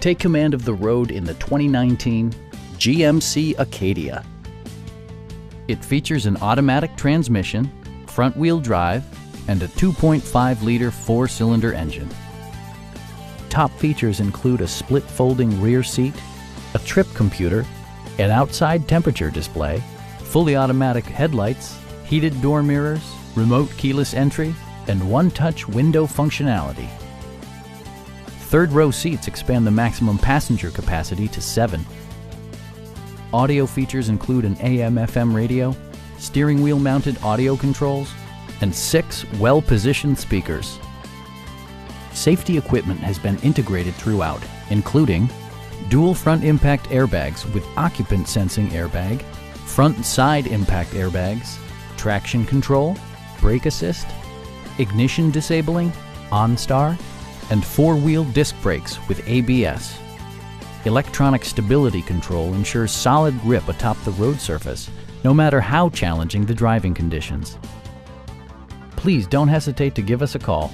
Take command of the road in the 2019 GMC Acadia. It features an automatic transmission, front-wheel drive, and a 2.5-liter four-cylinder engine. Top features include a split folding rear seat, a trip computer, an outside temperature display, fully automatic headlights, heated door mirrors, remote keyless entry, and one-touch window functionality. Third-row seats expand the maximum passenger capacity to 7. Audio features include an AM/FM radio, steering wheel mounted audio controls, and 6 well-positioned speakers. Safety equipment has been integrated throughout, including dual front impact airbags with occupant sensing airbag, front and side impact airbags, traction control, brake assist, ignition disabling, OnStar, and 4-wheel disc brakes with ABS. Electronic stability control ensures solid grip atop the road surface, no matter how challenging the driving conditions. Please don't hesitate to give us a call.